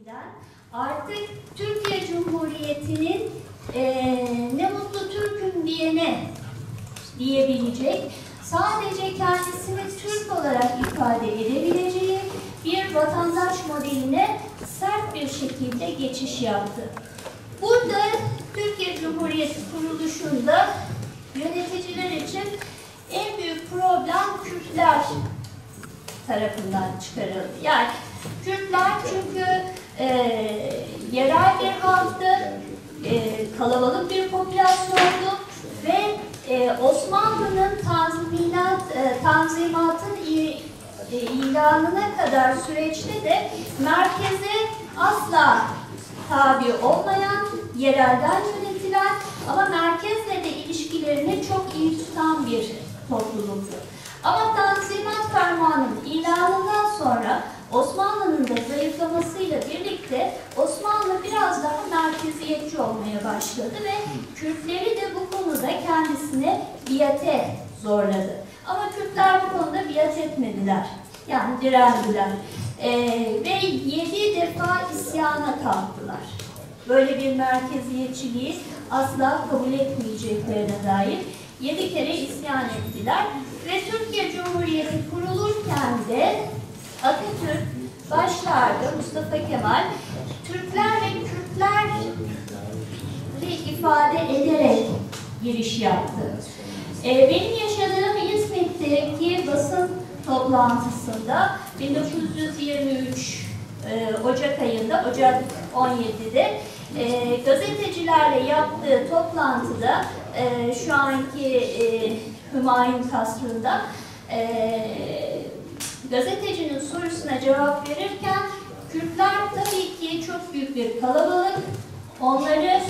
tarihinden artık Türkiye Cumhuriyeti'nin ne mutlu Türk'üm diyene diyebilecek, sadece kendisini Türk olarak ifade edebileceği bir vatandaş modeline sert bir şekilde geçiş yaptı. Burada Türkiye Cumhuriyeti kuruluşunda yöneticiler için en büyük problem Kürtler tarafından çıkarıldı. Yani Kürtler çünkü yerel bir halktı, kalabalık bir popülasyondu ve Osmanlı'nın tanzimatın ilanına kadar süreçte de merkeze asla tabi olmayan, yerelden yönetilen ama merkezle de ilişkilerini çok iyi tutan bir topluluktu. Ama Tanzimat Fermanı'nın ilanından sonra Osmanlı'nın da zayıflamasıyla birlikte Osmanlı biraz daha merkeziyetçi olmaya başladı ve Kürtleri de bu konuda kendisine biate zorladı. Ama Kürtler bu konuda biat etmediler. Yani direndiler. Ve 7 defa isyana kalktılar. Böyle bir merkeziyetçiliği asla kabul etmeyeceklerine dair 7 kere isyan ettiler. Ve Türkiye Cumhuriyeti kurulurken de Atatürk başlarda Mustafa Kemal Türkler ve Kürtler'i ifade ederek giriş yaptı. Benim yaşadığım İzmit'teki basın toplantısında 1923 Ocak ayında, Ocak 17'de gazetecilerle yaptığı toplantıda şu anki Hümayun Kasrı'nda gazetecinin sorusuna cevap verirken Kürtler tabii ki çok büyük bir kalabalık, onları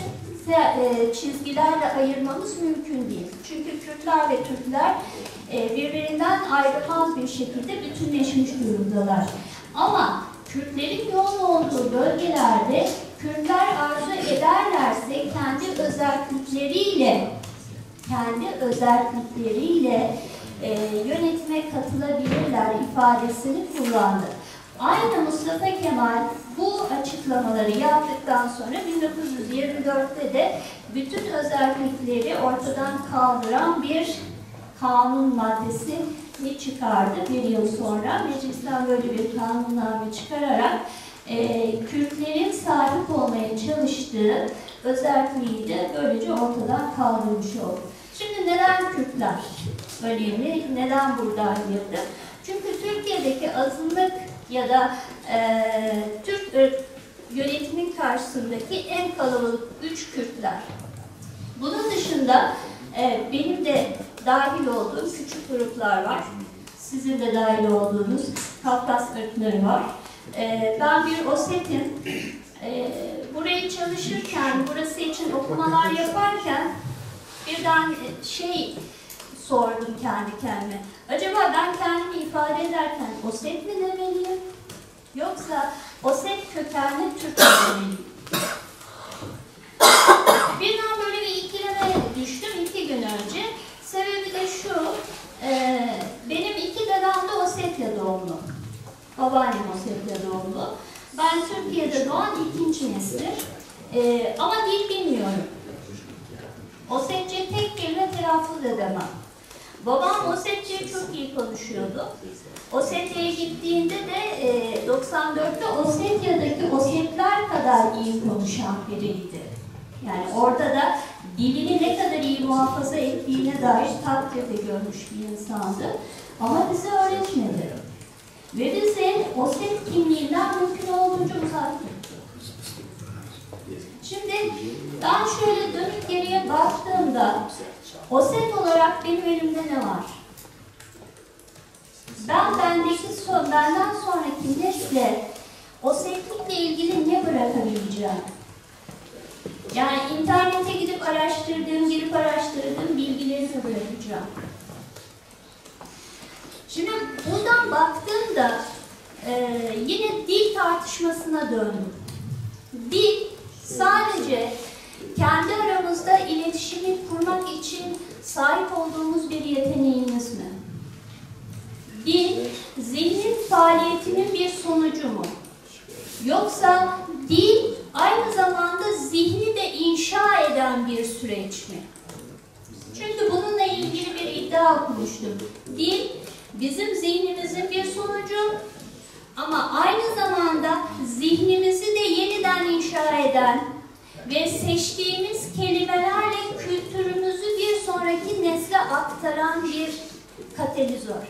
çizgilerle ayırmamız mümkün değil. Çünkü Kürtler ve Türkler birbirinden ayrılmaz bir şekilde bütünleşmiş durumdalar. Ama Kürtlerin yoğun olduğu bölgelerde Kürtler arzu ederlerse kendi özellikleriyle yönetime katılabilirler ifadesini kullandı. Aynı Mustafa Kemal bu açıklamaları yaptıktan sonra 1924'te de bütün özellikleri ortadan kaldıran bir kanun maddesini çıkardı. Bir yıl sonra meclisten böyle bir kanunname çıkararak Kürtlerin sahip olmaya çalıştığı özelliği de böylece ortadan kaldırmış oldu. Şimdi neden Kürtler önemli? Neden buradan girdi? Çünkü Türkiye'deki azınlık ya da Türk yönetimin karşısındaki en kalabalık güç Kürtler. Bunun dışında benim de dahil olduğum küçük gruplar var. Sizin de dahil olduğunuz Kafkas ırkları var. Ben bir Osetim. Burayı çalışırken, burası için okumalar yaparken birden sordum kendi kendime. Acaba ben kendimi ifade ederken Oset mi demeliyim? Yoksa Oset kökenli Türk mü demeliyim? Birden böyle bir ikileme düştüm 2 gün önce. Sebebi de şu, benim 2 dedem de Ossetya doğumlu. Babaannem Ossetya doğumlu. Ben Türkiye'de doğan 2. nesil. Ama dil bilmiyorum. Ossetçe tek kelime telaffuz edemem. Babam Ossetçe'yi çok iyi konuşuyordu. Ossetya'ya gittiğinde de 94'te Ossetya'daki Ossetler kadar iyi konuşan biriydi. Yani orada da dilini ne kadar iyi muhafaza ettiğine dair takdirde görmüş bir insandı. Ama bize öğretmedi. Ve bizi Osset kimliğinden mümkün olduğunca uzak tuttu. Şimdi ben şöyle dönüp geriye baktığımda Osset olarak benim elimde ne var? Benden sonraki nesle Ossetlikle ilgili ne bırakabileceğim? Yani internete gidip araştırdığım bilgileri mi bırakacağım? Şimdi buradan baktığımda yine dil tartışmasına döndüm. Dil sadece kendi aramızda iletişimi kurmak için sahip olduğumuz bir yeteneğimiz mi? Dil, zihnin faaliyetinin bir sonucu mu? Yoksa dil aynı zamanda zihni de inşa eden bir süreç mi? Çünkü bununla ilgili bir iddia okumuştum. Dil bizim zihnimizin bir sonucu ama aynı zamanda zihnimizi de yeniden inşa eden ve seçtiğimiz kelimelerle kültürümüzü bir sonraki nesle aktaran bir katalizör.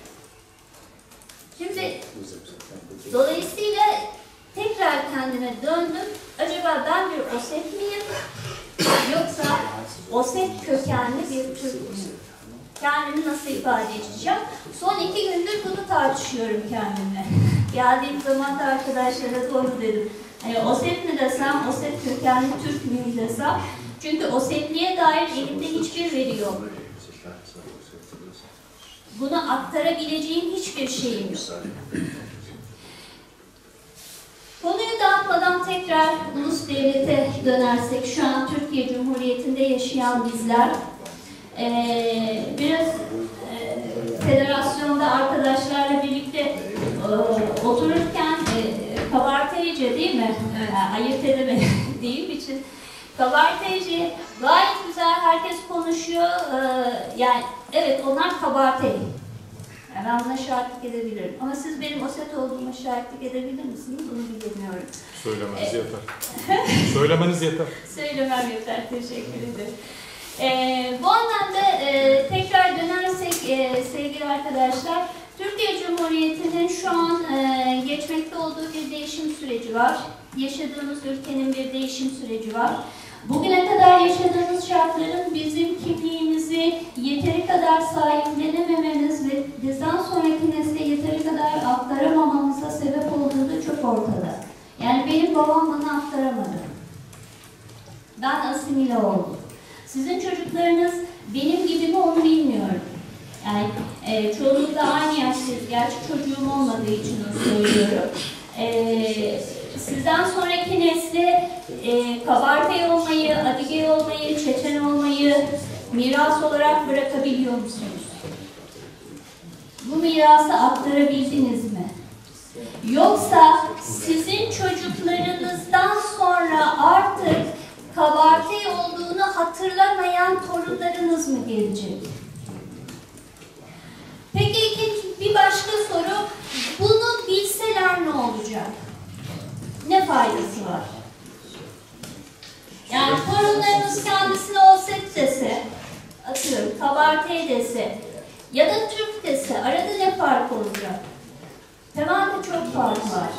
Şimdi dolayısıyla tekrar kendime döndüm. Acaba ben bir Osset miyim? Yoksa Osset kökenli bir Türk müyüm? Kendimi nasıl ifade edeceğim? Son 2 gündür bunu tartışıyorum kendimle. Geldiğim zaman da arkadaşlara doğru dedim. Osset mi desem, Osset kökenli Türk müyüm desem. Çünkü Ossetliğe dair elimde hiçbir veri yok. Bunu aktarabileceğim hiçbir şeyim yok. Konuyu dağıtmadan tekrar ulus devlete dönersek, şu an Türkiye Cumhuriyeti'nde yaşayan bizler, biraz federasyonda arkadaşlarla birlikte otururken Kabartaycı değil mi? Ayırt edemediğim için Kabartaycı gayet güzel, herkes konuşuyor. Yani evet, onlar Kabartay. Yani ben buna şahitlik edebilirim. Ama siz benim Osset olduğuma şahitlik edebilir misiniz? Bunu bilemiyorum. Söylemeniz yeter. Söylemeniz yeter. Söylemem yeter. Teşekkür ederim. Bu anlamda tekrar dönersek sevgili arkadaşlar, Türkiye Cumhuriyeti'nin şu an geçmekte olduğu bir değişim süreci var. Yaşadığımız ülkenin bir değişim süreci var. Bugüne kadar yaşadığımız şartların bizim kimliğimizi yeteri kadar sahiplenemememiz ve bizden sonraki nesle yeteri kadar aktaramamamıza sebep olduğu da çok ortada. Yani benim babam bana aktaramadı. Ben asimile oldum. Sizin çocuklarınız benim gibi mi onu bilmiyorum. Yani çoğunlukla aynı yaştayız. Gerçi çocuğum olmadığı için onu söylüyorum. Sizden sonraki nesle Kabartay olmayı, Adige olmayı, Çeçen olmayı miras olarak bırakabiliyor musunuz? Bu mirası aktarabildiniz mi? Yoksa sizin çocuklarınızdan sonra artık Kabartay olduğunu hatırlamayan torunlarınız mı gelecek? Peki bir başka soru, bunu bilseler ne olacak? Ne faydası var? Yani torunlarımız kendisine Osset dese, atıyorum Kabartay dese ya da Türk dese, arada ne fark olacak? Temelde çok fark var.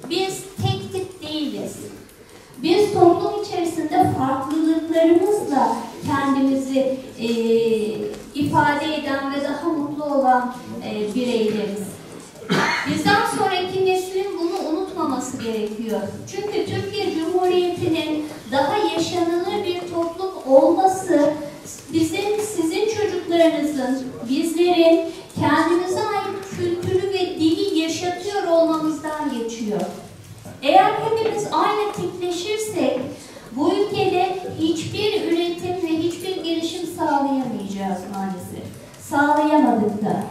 Biz tek tip değiliz. Biz toplum içerisinde farklılıklarımızla kendimizi ifade eden ve daha mutlu olan bireyleriz. Bizden sonraki neslin bunu unutmaması gerekiyor. Çünkü Türkiye Cumhuriyeti'nin daha yaşanılır bir toplum olması sizin çocuklarınızın, bizlerin kendimize ait kültürü ve dili yaşatıyor olmamızdan geçiyor. Eğer hepimiz aynı tipleşirsek bu ülkede hiçbir üretim ve hiçbir gelişim sağlayamayacağız maalesef. Sağlayamadık da.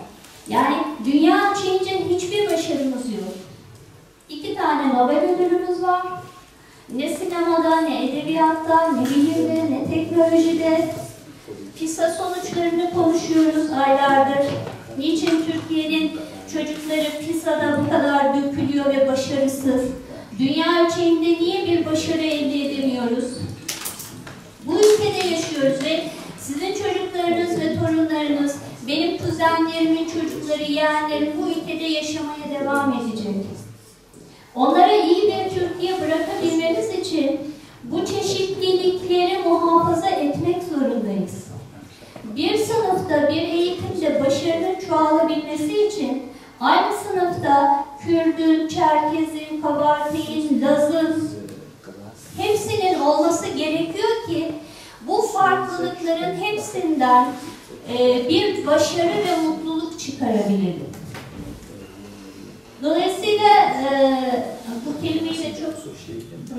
Yani dünya ölçeğince hiçbir başarımız yok. 2 tane Nobel ödülümüz var. Ne sinemada, ne edebiyatta, ne bilimde, ne teknolojide. PISA sonuçlarını konuşuyoruz aylardır. Niçin Türkiye'nin çocukları PISA'da bu kadar dökülüyor ve başarısız? Dünya ölçeğinde niye bir başarı elde edemiyoruz? Bu ülkede yaşıyoruz ve sizin çocuklarınız ve torunlarınız, benim kuzenlerimin çocukları, yeğenlerim bu ülkede yaşamaya devam edecek. Onlara iyi bir Türkiye bırakabilmemiz için bu çeşitlilikleri muhafaza etmek zorundayız. Bir sınıfta, bir eğitimde başarının çoğalabilmesi için aynı sınıfta Kürdün, Çerkez'in, Kabartay'ın, Laz'ın hepsinin olması gerekiyor ki bu farklılıkların hepsinden bir başarı ve mutluluk çıkarabilelim. Dolayısıyla bu kelimeyi de çok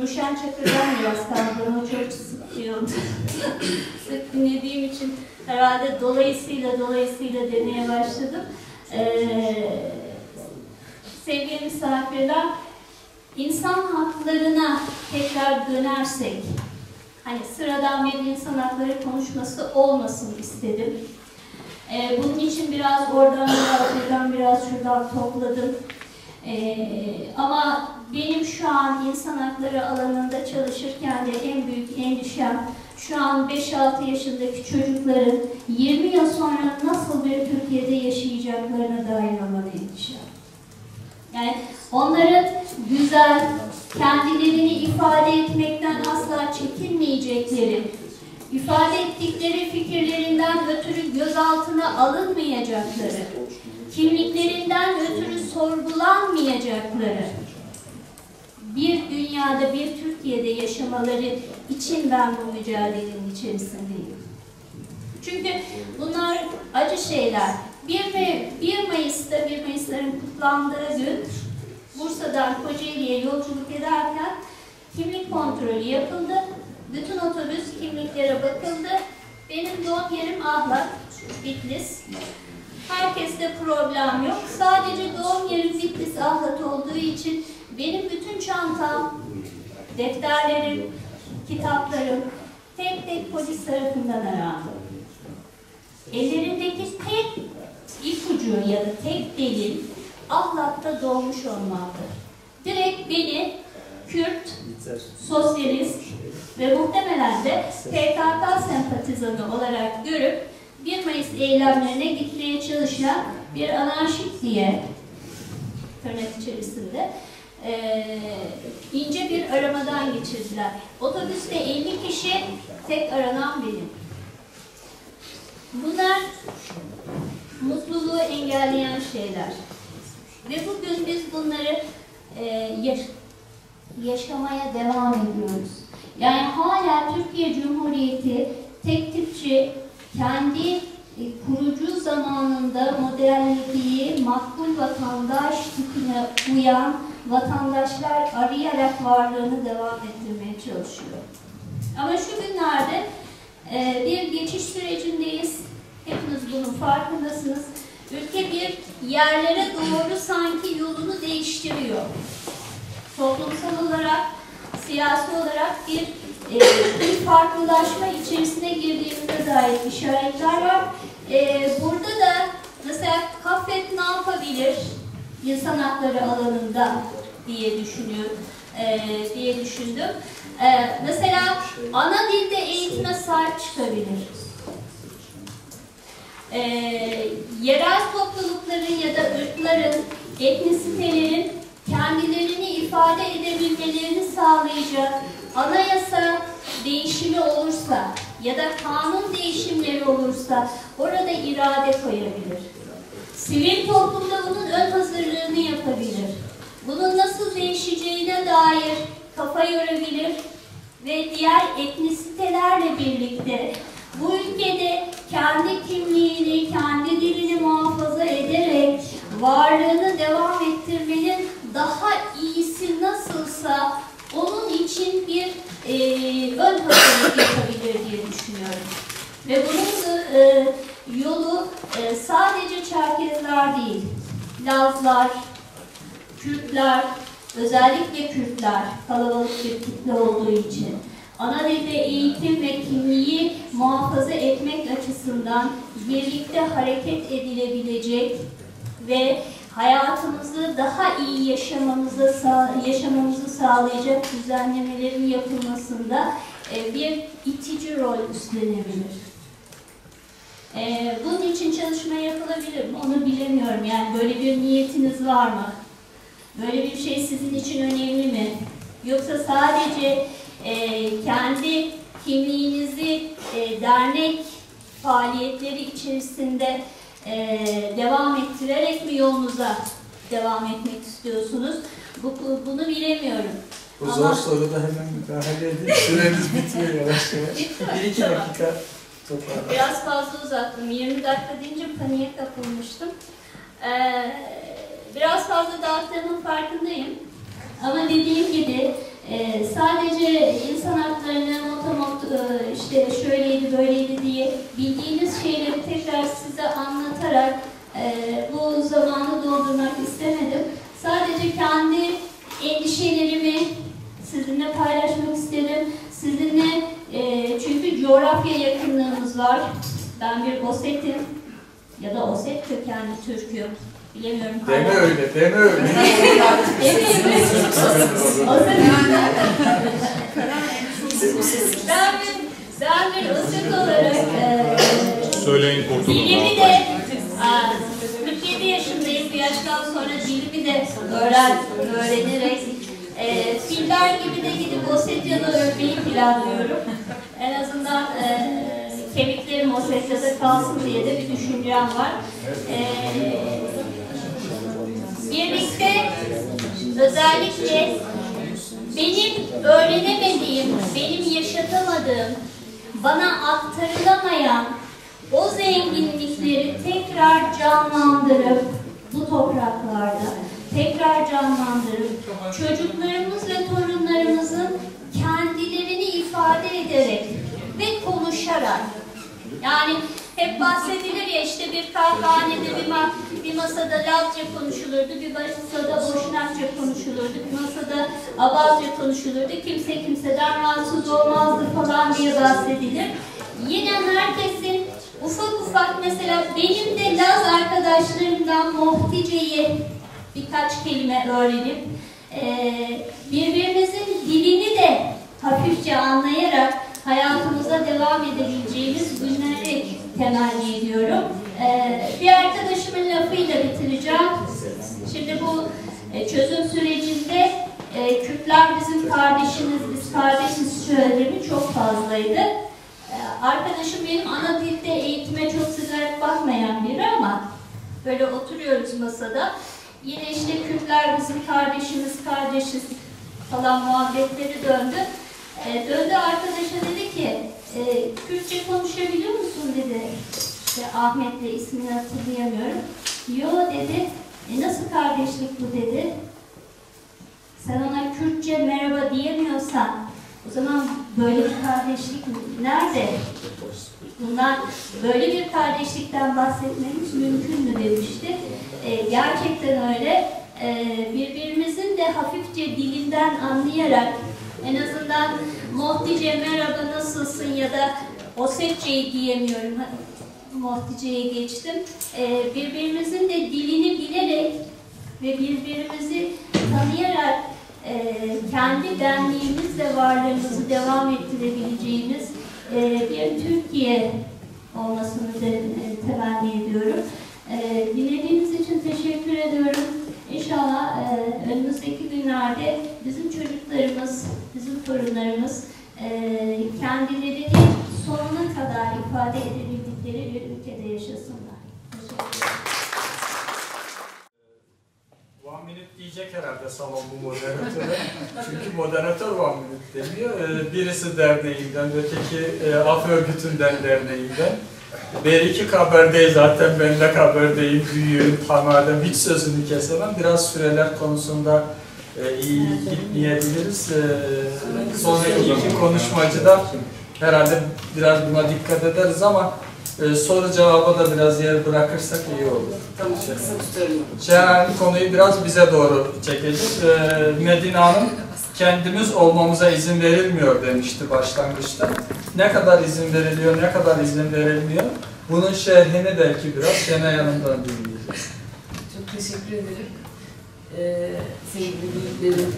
Ruşen Çakır'dan biraz kaldım. O çok sıkıyordu. Sık dinlediğim için herhalde dolayısıyla demeye başladım. Sevgili misafirler, İnsan haklarına tekrar dönersek, hani sıradan bir insan hakları konuşması olmasın istedim. Bunun için biraz oradan biraz buradan biraz şuradan topladım. Ama benim şu an insan hakları alanında çalışırken de en büyük endişem şu an 5-6 yaşındaki çocukların 20 yıl sonra nasıl bir Türkiye'de yaşayacaklarına dair olan endişem. Yani onların güzel, kendilerini ifade etmekten asla çekinmeyecekleri, ifade ettikleri fikirlerinden ötürü gözaltına alınmayacakları, kimliklerinden ötürü sorgulanmayacakları bir dünyada, bir Türkiye'de yaşamaları için ben bu mücadelenin içerisindeyim. Çünkü bunlar acı şeyler. 1 Mayıs'ların kutlandığı gün Bursa'dan Kocaeli'ye yolculuk ederken kimlik kontrolü yapıldı. Bütün otobüs kimliklere bakıldı. Benim doğum yerim Ahlat, Bitlis. Herkeste problem yok. Sadece doğum yerim Bitlis, Ahlat olduğu için benim bütün çantam, defterlerim, kitaplarım tek tek polis tarafından arandı. Ellerindeki tek ipucu ya da tek delil Ahlat'ta doğmuş olmalıdır. Direkt beni Kürt, sosyalist ve muhtemelen de PKK sempatizanı olarak görüp 1 Mayıs eylemlerine gitmeye çalışan bir anarşik diye tırnak içerisinde ince bir aramadan geçirdiler. Otobüste 50 kişi, tek aranan benim. Bunlar mutluluğu engelleyen şeyler. Ve bugün biz bunları yaşamaya devam ediyoruz. Yani hala Türkiye Cumhuriyeti tek tipçi, kendi kurucu zamanında modellediği makbul vatandaş tipine uyan vatandaşlar arayarak varlığını devam ettirmeye çalışıyor. Ama şu günlerde bir geçiş sürecindeyiz. Hepiniz bunun farkındasınız. Ülke bir yerlere doğru sanki yolunu değiştiriyor. Toplumsal olarak, siyasi olarak bir farklılaşma içerisine girdiğimize dair işaretler var. Burada da mesela Kafet ne yapabilir insan hakları alanında diye düşündüm. Mesela ana dilde eğitime sahip çıkabilir. Yerel toplulukların ya da ırkların, etnisitelerin kendilerini ifade edebilmelerini sağlayacak anayasa değişimi olursa ya da kanun değişimleri olursa orada irade koyabilir. Sivil toplumda bunun ön hazırlığını yapabilir. Bunun nasıl değişeceğine dair kafa yorabilir ve diğer etnisitelerle birlikte bu ülkede kendi kimliğini, kendi dilini muhafaza ederek varlığını devam ettirmenin daha iyisi nasılsa onun için bir ön hazırlık yapabilir diye düşünüyorum. Ve bunun yolu sadece Çerkezler değil, Lazlar, Kürtler, özellikle Kürtler kalabalık bir kitle olduğu için ana dilde eğitim ve kimliği muhafaza etmek açısından birlikte hareket edilebilecek ve hayatımızı daha iyi yaşamamızı sağlayacak düzenlemelerin yapılmasında bir itici rol üstlenebilir. Bunun için çalışma yapılabilir mi? Onu bilemiyorum. Yani böyle bir niyetiniz var mı? Böyle bir şey sizin için önemli mi? Yoksa sadece kendi kimliğinizi dernek faaliyetleri içerisinde devam ettirerek mi yolunuza devam etmek istiyorsunuz? Bunu bilemiyorum. Bu zor soruda hemen müdahale edin. Süreniz bitiyor yavaş yavaş. Bir iki dakika toparlayalım. Biraz fazla uzattım. 20 dakika deyince paniğe kapılmıştım. Biraz fazla dağıttığımın farkındayım. Ama dediğim gibi sadece insan haklarını motomot işte şöyleydi böyleydi diye bildiğiniz şeyleri tekrar size anlatarak bu zamanı doldurmak istemedim. Sadece kendi endişelerimi bir Osetim ya da Oset kökenli Türk'üm. Bilemiyorum. Deme öyle, deme öyle. Ben bir Oset olarak Söyleyin kurtulun. dilimi de 47 yaşındayım. Bir yaştan sonra dilimi de öğrenerek filler gibi de gidip Osetya'da ölmeyi planlıyorum. En azından kemiklerim Osetya'da kalsın diye de bir düşüncem var. Birlikte özellikle benim öğrenemediğim, benim yaşatamadığım, bana aktarılamayan o zenginlikleri tekrar canlandırıp bu topraklarda tekrar canlandırıp çocuklarımız ve torunlarımızın kendilerini ifade ederek ve konuşarak, yani hep bahsedilir ya işte bir kahvehanede bir masada Lazca konuşulurdu, bir masada Boşnakça konuşulurdu, bir masada Abazca konuşulurdu, kimse kimseden rahatsız olmazdı falan diye bahsedilir. Yine herkesin ufak ufak, mesela benim de Laz arkadaşlarımdan Mohtice'yi birkaç kelime öğrenip birbirimizin dilini de hafifçe anlayarak hayatımıza devam edebileceğimiz günleri temenni ediyorum. Bir arkadaşımın lafıyla bitireceğim. Şimdi bu çözüm sürecinde Kürtler bizim kardeşimiz, biz kardeşiz söylemi çok fazlaydı. Arkadaşım benim ana dilde eğitime çok sıcak bakmayan biri ama böyle oturuyoruz masada. Yine işte Kürtler bizim kardeşimiz, kardeşiz falan muhabbetleri döndü. Döndü arkadaşa dedi ki, Kürtçe konuşabiliyor musun dedi. İşte Ahmet'le ismini hatırlayamıyorum. Yo dedi, nasıl kardeşlik bu dedi. Sen ona Kürtçe merhaba diyemiyorsan, o zaman böyle bir kardeşlik nerede? Bundan böyle bir kardeşlikten bahsetmemiz mümkün mü demişti. Gerçekten öyle. Birbirimizin de hafifçe dilinden anlayarak, en azından Mohtice merhaba nasılsın ya da Osetçe'yi diyemiyorum. Mohtice'ye geçtim. Birbirimizin de dilini bilerek ve birbirimizi tanıyarak kendi benliğimizle varlığımızı devam ettirebileceğimiz bir Türkiye olmasını temenni ediyorum. Dinlediğiniz için teşekkür ediyorum. İnşallah önümüzdeki günlerde bizim çocuklarımız, bizim torunlarımız kendilerini sonuna kadar ifade edebildikleri bir ülkede yaşasınlar. Teşekkür ederim. One minute diyecek herhalde salon bu moderatöre. Çünkü moderatör one minute demiyor. Birisi derneğimden, öteki af örgütünden derneğimden. Belki haberdeyim zaten, ben de haberdeyim, büyüğüm, tamamen hiç sözünü kesemem. Biraz süreler konusunda iyi gitmeyebiliriz. Sonraki iki konuşmacı da herhalde biraz buna dikkat ederiz ama soru cevaba da biraz yer bırakırsak iyi olur. Tamam, kısa tutarım. Şehan konuyu biraz bize doğru çekecek. Medine Hanım, kendimiz olmamıza izin verilmiyor demişti başlangıçta. Ne kadar izin veriliyor, ne kadar izin verilmiyor? Bunun şerhini belki biraz Şenay Hanım'dan dinleyeceğiz. Çok teşekkür ederim. Sevgili büyüklerim,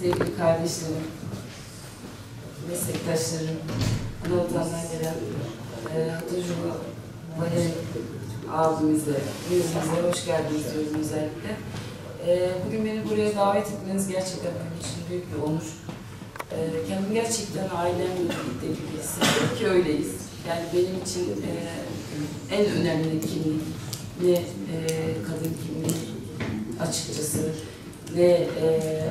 sevgili kardeşlerim, meslektaşlarım, Anadolu'dan gelen Hatırcılı Valeri abimizle, yüzümüze hoş geldiniz diyorum özellikle. Bugün beni buraya davet etmeniz gerçekten benim için büyük bir onur. Kendimi gerçekten ailemle birlikte gibi hissediyorum ki öyleyiz. Yani benim için en önemli kimlik ne kadın kimliği açıkçası, ne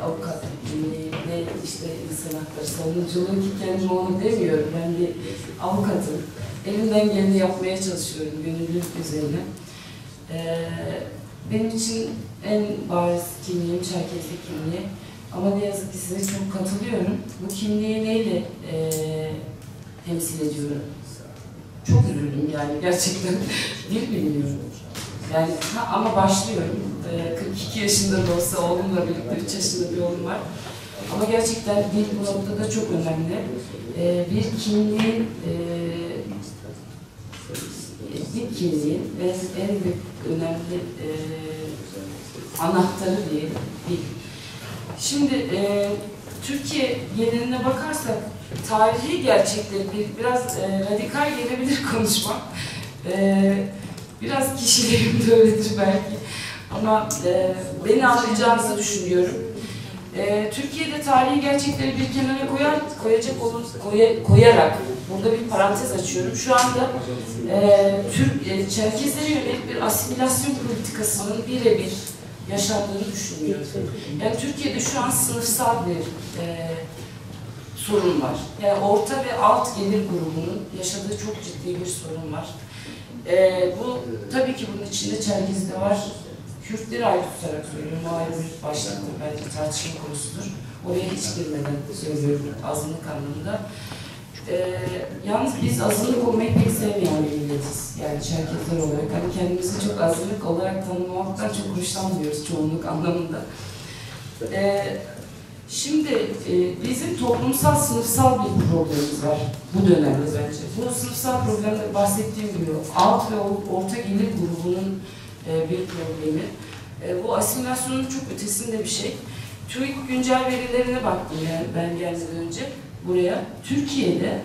avukat kimliği, ne işte insan hakları savunuculuğu ki kendime onu demiyorum. Ben bir avukatım. Elimden geleni yapmaya çalışıyorum gönüllülük üzerine. Benim için en bariz kimliğim Çerkezlik kimliği. Ama ne yazık ki size çok katılıyorum. Bu kimliği neyle temsil ediyorum? Çok üzüldüm yani gerçekten. Dil bilmiyorum. Yani ama başlıyorum. 42 yaşında da olsa oğlumla birlikte 3 yaşında bir oğlum var. Ama gerçekten dil bu noktada çok önemli. Bir kimliğin etnik kimliğin ve en büyük önemli anahtarı diyelim. Şimdi Türkiye geneline bakarsak tarihi gerçekleri biraz radikal gelebilir konuşma. Biraz kişiliğim de öyledir belki. Ama beni anlayacağınızı düşünüyorum. Türkiye'de tarihi gerçekleri bir kenara koyarak burada bir parantez açıyorum. Şu anda Çerkezlere yönelik bir asimilasyon politikasının birebir yaşandığını düşünüyorum. Yani Türkiye'de şu an sınıfsal bir sorun var. Yani orta ve alt gelir grubunun yaşadığı çok ciddi bir sorun var. Bu tabii ki bunun içinde Çerkezi de var. Kürtleri ayrı tutarak söylüyorum. O ayrı bir başlıktır, belki tartışma konusudur. Oraya hiç girmeden söylüyorum azınlık anlamında. Yalnız biz azınlık olmayı pek sevmeyen bir milletiz. Yani Çerkezler olarak. Hani kendimizi çok azınlık olarak tanımlamaktan çok hoşlanmıyoruz çoğunluk anlamında. Şimdi bizim toplumsal, sınıfsal bir problemimiz var bu dönemde bence. Bu sınıfsal problemde bahsettiğim gibi alt ve orta gelir grubunun bir problemi. Bu asimilasyonun çok ötesinde bir şey. TÜİK güncel verilerine baktım yani ben gelmeden önce buraya. Türkiye'de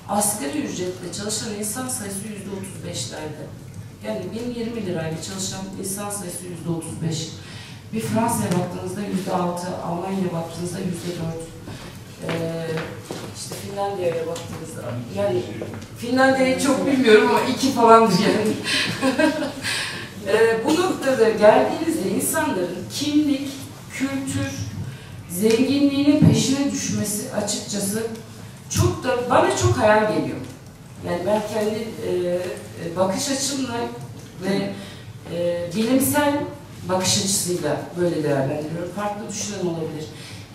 asgari ücretle çalışan insan sayısı %35'lerde. Yani 1020 lirayla çalışan insan sayısı %35. Bir Fransa'ya baktığınızda %6, Almanya'ya baktığınızda %4. İşte Finlandiya'ya baktığınızda, yani Finlandiya'yı çok bilmiyorum ama 2 falandır yani. Bu noktada geldiğinizde insanların kimlik, kültür, zenginliğinin peşine düşmesi açıkçası çok da bana çok hayal geliyor. Yani ben kendi bakış açımla ve bilimsel bakış açısıyla böyle değerlendiriyorum. Farklı düşünen olabilir.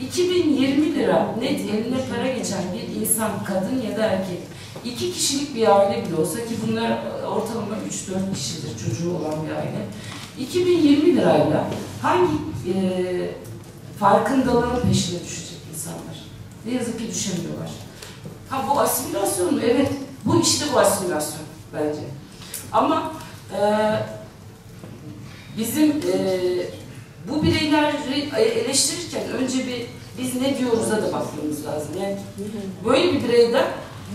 2020 lira net eline para geçen bir insan, kadın ya da erkek, 2 kişilik bir aile bile olsa ki bunlar ortalama 3-4 kişidir, çocuğu olan bir aile. 2020 lirayla hangi farkındalığın peşine düşecek insanlar? Ne yazık ki düşemiyorlar. Ha bu asimilasyon mu? Evet, bu işte bu asimilasyon bence. Ama bizim bu bireyleri eleştirirken önce biz ne diyoruz'a da bakmamız lazım. Yani böyle bir bireyden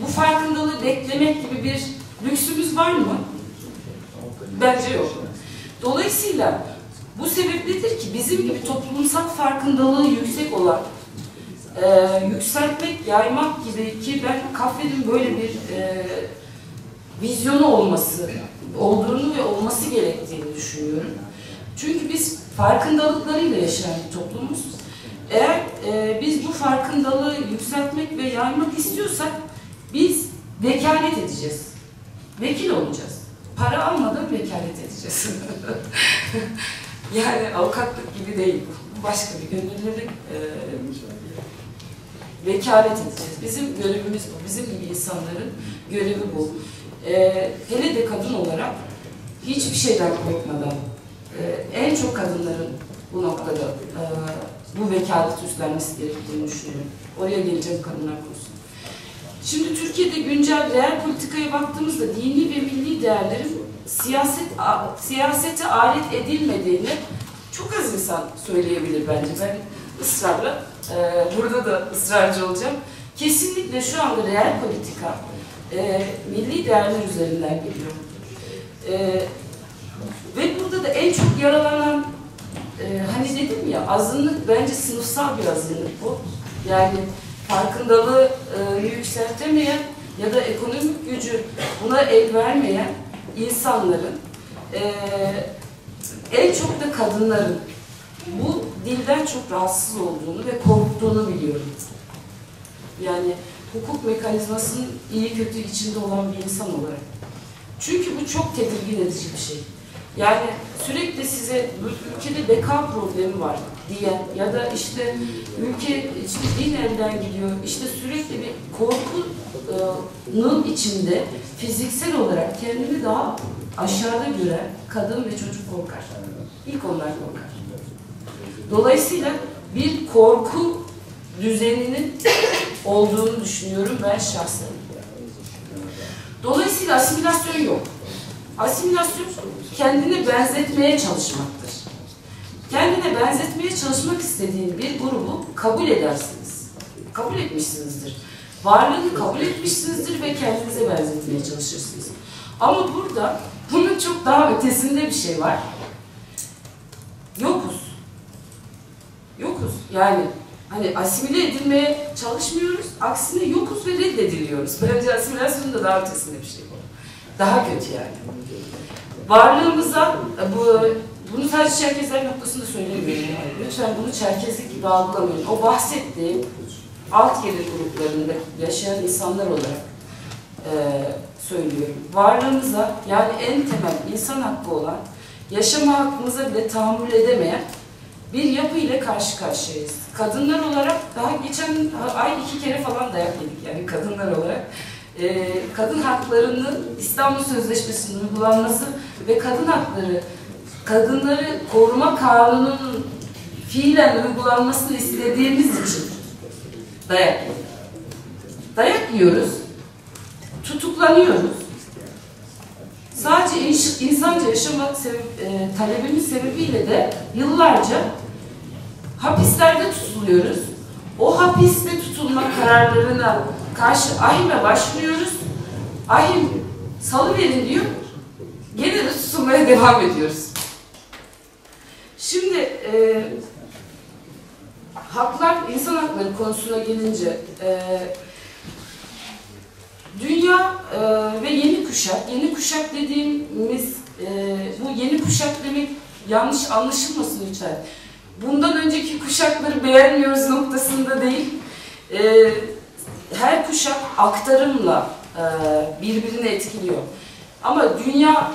bu farkındalığı beklemek gibi bir lüksümüz var mı? Bence yok. Dolayısıyla bu sebepledir ki bizim gibi toplumsal farkındalığı yüksek olan yükseltmek, yaymak gibi ki ben Kaffer'in böyle bir vizyonu olduğunu ve olması gerektiğini düşünüyorum. Çünkü biz farkındalıklarıyla yaşayan bir toplumuz. Eğer biz bu farkındalığı yükseltmek ve yaymak istiyorsak biz vekalet edeceğiz. Vekil olacağız. Para almadan vekalet edeceğiz. Yani avukatlık gibi değil. Bu başka bir gönüllülük. Vekalet edeceğiz. Bizim görevimiz bu. Bizim gibi insanların görevi bu. Hele de kadın olarak hiçbir şeyden korkmadan en çok kadınların bu noktada bu vekaleti üstlenmesi gerektiğini düşünüyorum. Oraya geleceğim kadınlar konusunda. Şimdi Türkiye'de güncel değer politikaya baktığımızda dini ve milli değerlerin siyasete alet edilmediğini çok az insan söyleyebilir bence. Ben ısrarla burada da ısrarcı olacağım. Kesinlikle şu anda reel politika milli değerler üzerinden geliyor. Ve burada da en çok yaralanan hani dedim ya azınlık bence sınıfsal bir azınlık bu. Yani farkındalığı yükseltemeyen ya da ekonomik gücü buna el vermeyen insanların en çok da kadınların bu dilden çok rahatsız olduğunu ve korktuğunu biliyorum. Yani hukuk mekanizmasının iyi kötü içinde olan bir insan olarak. Çünkü bu çok tedirgin edici bir şey. Yani sürekli size ülkede beka problemi var diyen ya da işte ülke işte din elden gidiyor, işte sürekli bir korkunun içinde fiziksel olarak kendini daha aşağıda gören kadın ve çocuk korkar. İlk onlar korkar. Dolayısıyla bir korku düzeninin olduğunu düşünüyorum ben şahsen. Dolayısıyla asimilasyon yok. Asimilasyon kendine benzetmeye çalışmaktır. Kendine benzetmeye çalışmak istediğin bir grubu kabul edersiniz. Kabul etmişsinizdir. Varlığını kabul etmişsinizdir ve kendinize benzetmeye çalışırsınız. Ama burada bunun çok daha ötesinde bir şey var. Yokuz. Yokuz. Yani hani asimile edilmeye çalışmıyoruz. Aksine yokuz ve reddediliyoruz. Bence asimilasyonun da daha ötesinde bir şey var. Daha kötü yani. Varlığımıza, bunu sadece Çerkezler noktasında söylemiyorum. Yani. Lütfen bunu Çerkezlik gibi algılamayın. O bahsettiğim alt gelir gruplarında yaşayan insanlar olarak söylüyorum. Varlığımıza, yani en temel insan hakkı olan yaşama hakkımıza bile tahammül edemeyen bir yapı ile karşı karşıyayız. Kadınlar olarak daha geçen ay 2 kere falan dayak yedik yani kadınlar olarak. Kadın haklarının İstanbul Sözleşmesi'nin uygulanması ve kadın hakları, kadınları koruma kanununun fiilen uygulanmasını istediğimiz için dayak yiyoruz. Dayak yiyoruz, tutuklanıyoruz. Sadece insanca yaşama talebimiz sebebiyle de yıllarca hapislerde tutuluyoruz. O hapiste tutulma kararlarına karşı AİHM'e başvuruyoruz. AİHM salıverin diyor. Gene de tutulmaya devam ediyoruz. Şimdi haklar, insan hakları konusuna gelince dünya ve yeni kuşak dediğimiz bu yeni kuşak demek yanlış anlaşılmasın lütfen. Bundan önceki kuşakları beğenmiyoruz noktasında değil. Her kuşak aktarımla birbirini etkiliyor. Ama dünya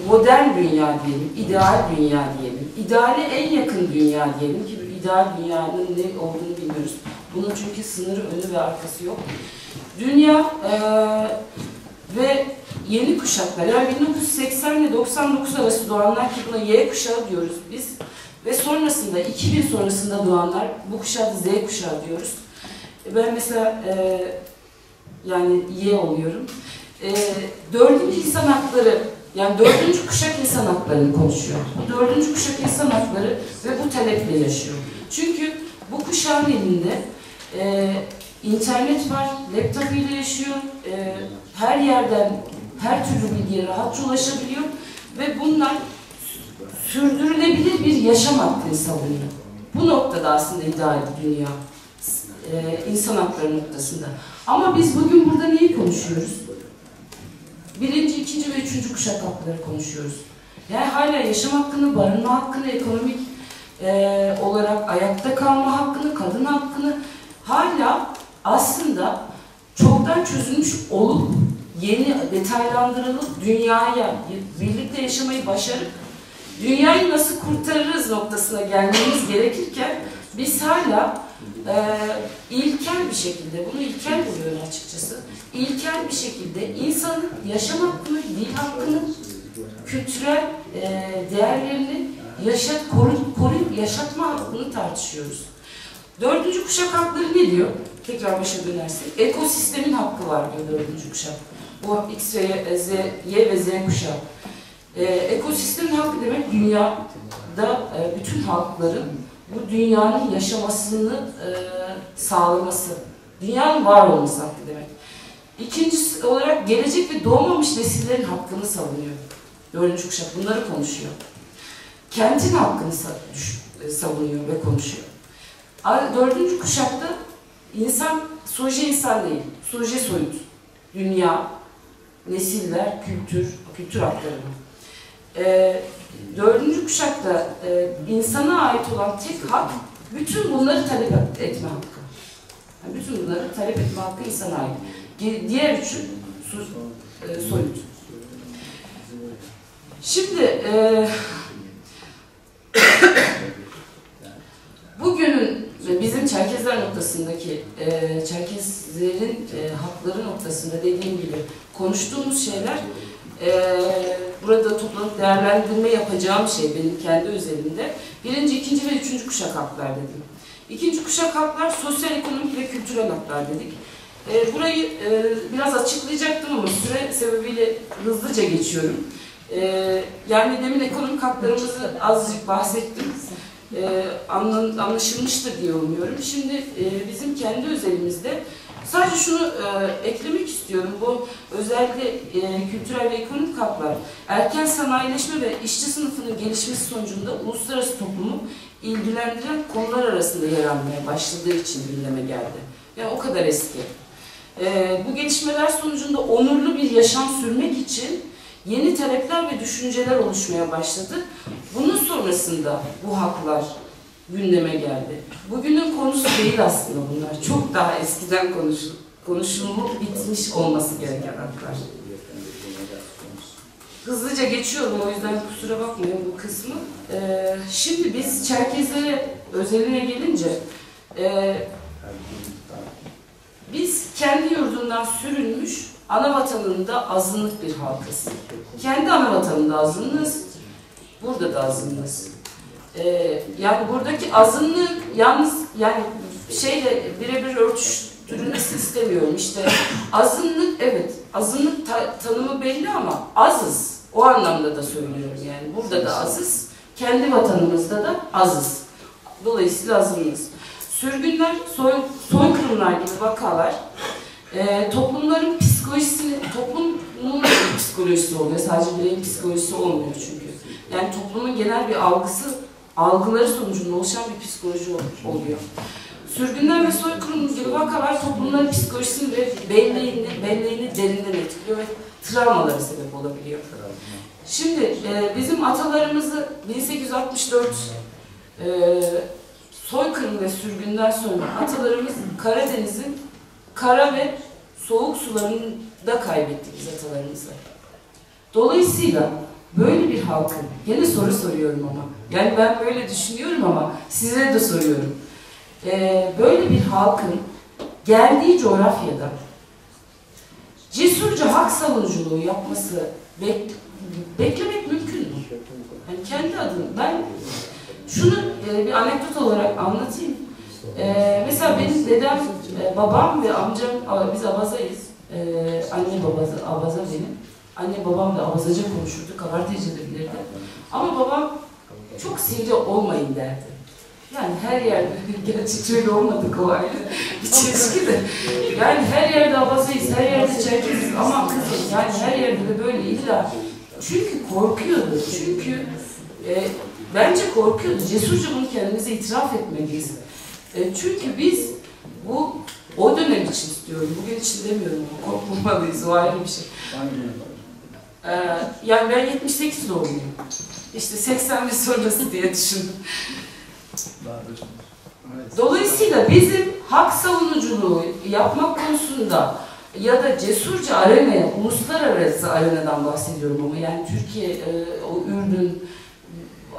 modern dünya diyelim, ideal dünya diyelim, ideale en yakın dünya diyelim ki ideal dünyanın ne olduğunu bilmiyoruz. Bunun çünkü sınırı, önü ve arkası yok. Dünya ve yeni kuşaklar, yani 1980 ile 99 arası doğanlar ki buna Y kuşağı diyoruz biz ve sonrasında 2000 sonrasında doğanlar, bu kuşağı da Z kuşağı diyoruz. Ben mesela yani Y oluyorum. 4. insan hakları, yani 4. kuşak insan haklarını konuşuyor. Bu 4. kuşak insan hakları ve bu taleple yaşıyor. Çünkü bu kuşağın elinde İnternet var, laptopuyla yaşıyor, her yerden, her türlü bilgiye rahatça ulaşabiliyor ve bunlar sürdürülebilir bir yaşam hakkını savunuyor. Bu noktada aslında ideal dünya, insan hakları noktasında. Ama biz bugün burada neyi konuşuyoruz? 1., 2. ve 3. kuşak hakları konuşuyoruz. Yani hala yaşam hakkını, barınma hakkını, ekonomik olarak ayakta kalma hakkını, kadın hakkını hala aslında çoktan çözülmüş olup yeni detaylandırılıp dünyaya birlikte yaşamayı başarıp dünyayı nasıl kurtarırız noktasına gelmemiz gerekirken biz hala ilkel bir şekilde, bunu ilkel buluyorum açıkçası, ilkel bir şekilde insanın yaşam hakkını, dil hakkını, kültürel değerlerini koruyup yaşatma hakkını tartışıyoruz. 4. kuşak hakları ne diyor? Tekrar başa dönersek. Ekosistemin hakkı var diyor 4. kuşak. Bu X ve Y ve Z kuşağı. Ekosistemin hakkı demek dünyada bütün halkların bu dünyanın yaşamasını sağlaması. Dünyanın var olması hakkı demek. İkincisi olarak gelecek ve doğmamış nesillerin hakkını savunuyor. 4. kuşak bunları konuşuyor. Kentin hakkını savunuyor ve konuşuyor. 4. kuşakta insan, soje insan değil, soje soyut. Dünya, nesiller, kültür hakları. 4. kuşakta insana ait olan tek hak, bütün bunları talep etme hakkı. Yani bütün bunları talep etme hakkı insana ait. Diğer üçü soyut. Şimdi bugünün bizim Çerkezler noktasındaki, Çerkezlerin hakları noktasında dediğim gibi konuştuğumuz şeyler, burada toplanıp değerlendirme yapacağım şey benim kendi özelimde. 1., 2. ve 3. kuşak haklar dedim. 2. kuşak haklar sosyal, ekonomik ve kültürel haklar dedik. Burayı biraz açıklayacaktım ama süre sebebiyle hızlıca geçiyorum. Yani demin ekonomik haklarımızı azıcık bahsettim. Anlaşılmıştır diye umuyorum. Şimdi bizim kendi özelimizde sadece şunu eklemek istiyorum. Bu özellikle kültürel ve ekonomik haklar, erken sanayileşme ve işçi sınıfının gelişmesi sonucunda uluslararası toplumu ilgilendiren konular arasında yer almaya başladığı için gündeme geldi. Yani o kadar eski. Bu gelişmeler sonucunda onurlu bir yaşam sürmek için yeni talepler ve düşünceler oluşmaya başladı. Bunun sonrasında bu haklar gündeme geldi. Bugünün konusu değil aslında bunlar. Çok daha eskiden konuşulup bitmiş olması gereken haklar. Hızlıca geçiyorum, o yüzden kusura bakmayın bu kısmı. Şimdi biz Çerkezlere özeline gelince biz kendi yurdundan sürülmüş, ana vatanında azınlık bir halkız. Kendi ana vatanında azınlığız, burada da azınlığız. Yani buradaki azınlık yalnız yani şeyle birebir örtüştürülmesi istemiyorum. İşte azınlık, evet, azınlık tanımı belli ama azız. O anlamda da söylüyorum yani. Burada da azız, kendi vatanımızda da azız. Dolayısıyla azınlığız. Sürgünler, soykırımlar gibi vakalar toplumların psikolojisini, toplumun bir psikolojisi oluyor. Sadece bireyin psikolojisi olmuyor çünkü. Yani toplumun genel bir algıları sonucunda oluşan bir psikoloji oluyor. Sürgünler ve soykırım gibi vakalar toplumların psikolojisini ve belleğini derinden etkiliyor ve travmalara sebep olabiliyor. Şimdi bizim atalarımızı 1864 soykırım ve sürgünden sonra atalarımız Karadeniz'in kara ve soğuk sularında kaybettik biz atalarımızı. Dolayısıyla böyle bir halkın, gene soru soruyorum ama, yani ben böyle düşünüyorum ama size de soruyorum. Böyle bir halkın geldiği coğrafyada cesurca hak savunuculuğu yapması beklemek mümkün mü? Yani kendi adım, ben şunu bir anekdot olarak anlatayım. Mesela benim dedem, babam ve amcam, biz abazayız. Annem abaza benim. Annem babam da abazaca konuşurdu, kabartıyıcı da bilirdi. Ama babam çok sivri olmayın derdi. Yani her yerde, gerçi şöyle olmadık o ayrı bir çelişki de. Yani her yerde abazayız, her yerde Çerkeziz, aman kızım, yani her yerde de böyle illa. Çünkü korkuyordu, çünkü bence korkuyordu. Cesurca bunu kendimize itiraf etmeliyiz. Çünkü biz o dönem için istiyorum, bugün için demiyorum ama korkmamalıyız, o ayrı bir şey. Yani ben 78 doğumluyum. İşte 81 sonrası diye düşündüm. Dolayısıyla bizim hak savunuculuğu yapmak konusunda ya da cesurca arenaya, uluslararası arenadan bahsediyorum ama yani Türkiye, o Ürdün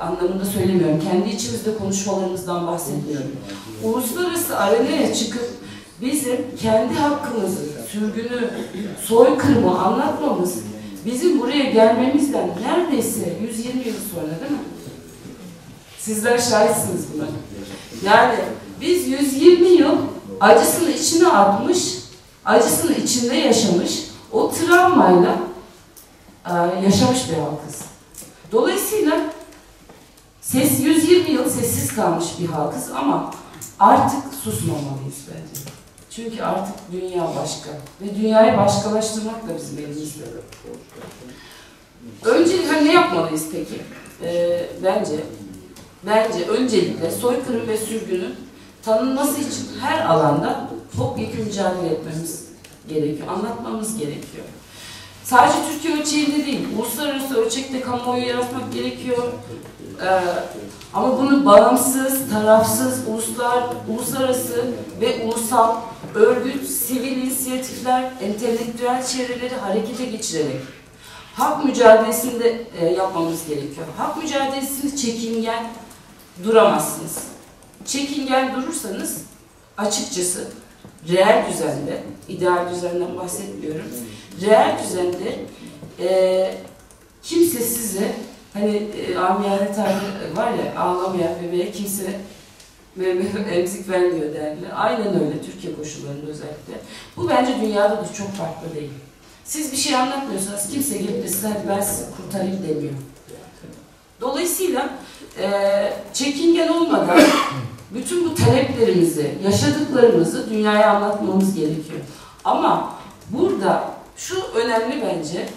anlamında söylemiyorum. Kendi içimizde konuşmalarımızdan bahsetmiyorum. Uluslararası arenaya çıkıp bizim kendi hakkımızı, sürgünü, soykırımı anlatmamız, bizim buraya gelmemizden neredeyse 120 yıl sonra değil mi? Sizler şahitsiniz buna. Yani biz 120 yıl acısını içine atmış, acısını içinde yaşamış, o travmayla yaşamış bir halkız. Dolayısıyla 120 yıl sessiz kalmış bir halkız ama artık susmamalıyız bence. Çünkü artık dünya başka ve dünyayı başkalaştırmak da bizim elimizde. Öncelikle ne yapmalıyız peki? Bence öncelikle soykırım ve sürgünün tanınması için her alanda topyekun mücadele etmemiz gerekiyor, anlatmamız gerekiyor. Sadece Türkiye ölçeğinde değil, uluslararası ölçekte kamuoyu yaratmak gerekiyor. Ama bunu bağımsız, tarafsız, uluslararası ve ulusal örgüt, sivil inisiyatifler, entelektüel çevreleri harekete geçirerek hak mücadelesinde yapmamız gerekiyor. Hak mücadelesini çekingen duramazsınız. Çekingen durursanız açıkçası reel düzende, ideal düzenden bahsetmiyorum, reel düzende kimse size, hani amiyane tabir var ya, ağlamayan bebeğe kimse emzik vermiyor derler. Aynen öyle Türkiye koşullarında özellikle. Bu bence dünyada da çok farklı değil. Siz bir şey anlatmıyorsanız kimse gelip de size hadi ben sizi kurtarayım demiyor. Dolayısıyla çekingen olmadan bütün bu taleplerimizi, yaşadıklarımızı dünyaya anlatmamız gerekiyor. Ama burada şu önemli bence,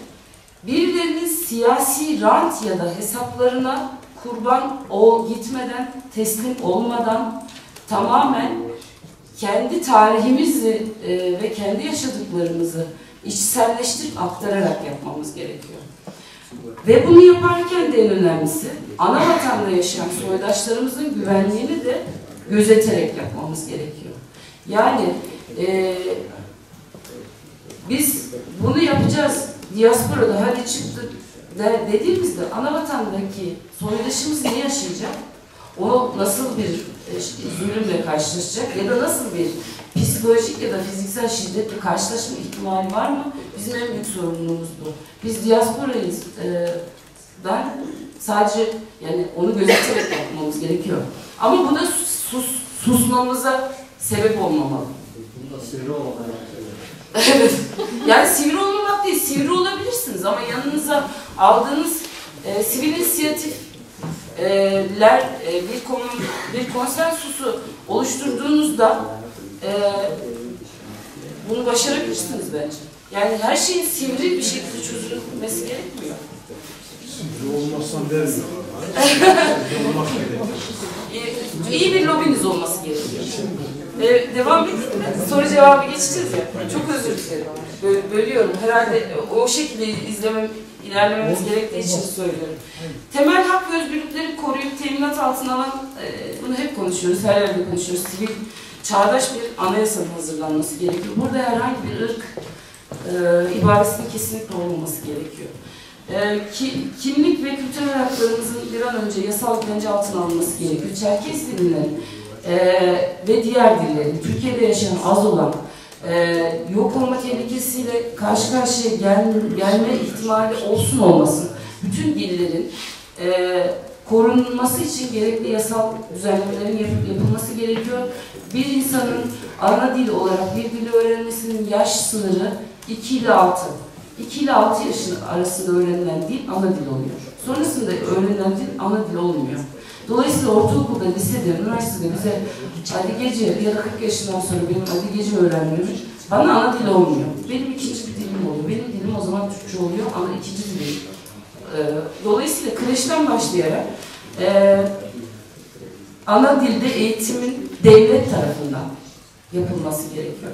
birilerinin siyasi rant ya da hesaplarına kurban gitmeden, teslim olmadan tamamen kendi tarihimizi ve kendi yaşadıklarımızı içselleştirip aktararak yapmamız gerekiyor. Ve bunu yaparken de en önemlisi ana vatanda yaşayan soydaşlarımızın güvenliğini de gözeterek yapmamız gerekiyor. Yani biz bunu yapacağız, diasporada hadi çıktık dediğimizde ana vatandaki soydaşımız ne yaşayacak? O nasıl bir zulümle karşılaşacak ya da nasıl bir psikolojik ya da fiziksel şiddetle karşılaşma ihtimali var mı? Bizim en büyük sorunumuz bu. Biz diasporayız. Sadece yani onu gözeterek yapmamız gerekiyor. Ama bu da susmamıza sebep olmamalı. Bunda sivri olmalı. Evet. Yani sivri olmamak değil, sivri olabilirsiniz ama yanınıza aldığınız sivil inisiyatifler bir konsensusu oluşturduğunuzda bunu başarabilirsiniz bence. Yani her şeyin sivri bir şekilde çözülmesi gerekmiyor. Sivri olmazsan vermiyor. İyi bir lobiniz olması gerekiyor. Devam edeyim mi? Soru cevabı geçeceğiz ya. Çok özür dilerim. Bölüyorum. Herhalde o şekilde ilerlememiz gerektiği için söylüyorum. Temel hak ve özgürlükleri koruyup teminat altına alan, bunu hep konuşuyoruz, her yerde konuşuyoruz. Sivil, çağdaş bir anayasanın hazırlanması gerekiyor. Burada herhangi bir ırk ibaresinin kesinlikle olmaması gerekiyor. Kimlik ve kültürel haklarımızın bir an önce yasal güvence altına alınması gerekiyor. Çerkez dinleri ve diğer dillerin, Türkiye'de yaşayan az olan, yok olma tehlikesiyle karşı karşıya gelme ihtimali olsun olmasın, bütün dillerin korunması için gerekli yasal düzenlemelerin yapılması gerekiyor. Bir insanın ana dil olarak bir dili öğrenmesinin yaş sınırı 2 ile 6. 2 ile 6 yaşın arasında öğrenilen dil ana dil oluyor. Sonrasında öğrenilen dil ana dil olmuyor. Dolayısıyla ortaokulda, lisede, üniversitede bize Adigece ya da 40 yaşından sonra benim Adigece öğrenmiyorum. Bana ana dil olmuyor. Benim ikinci bir dilim oluyor. Benim dilim o zaman Türkçe oluyor ama ikinci dilim. Dolayısıyla kreşten başlayarak ana dilde eğitimin devlet tarafından yapılması gerekiyor.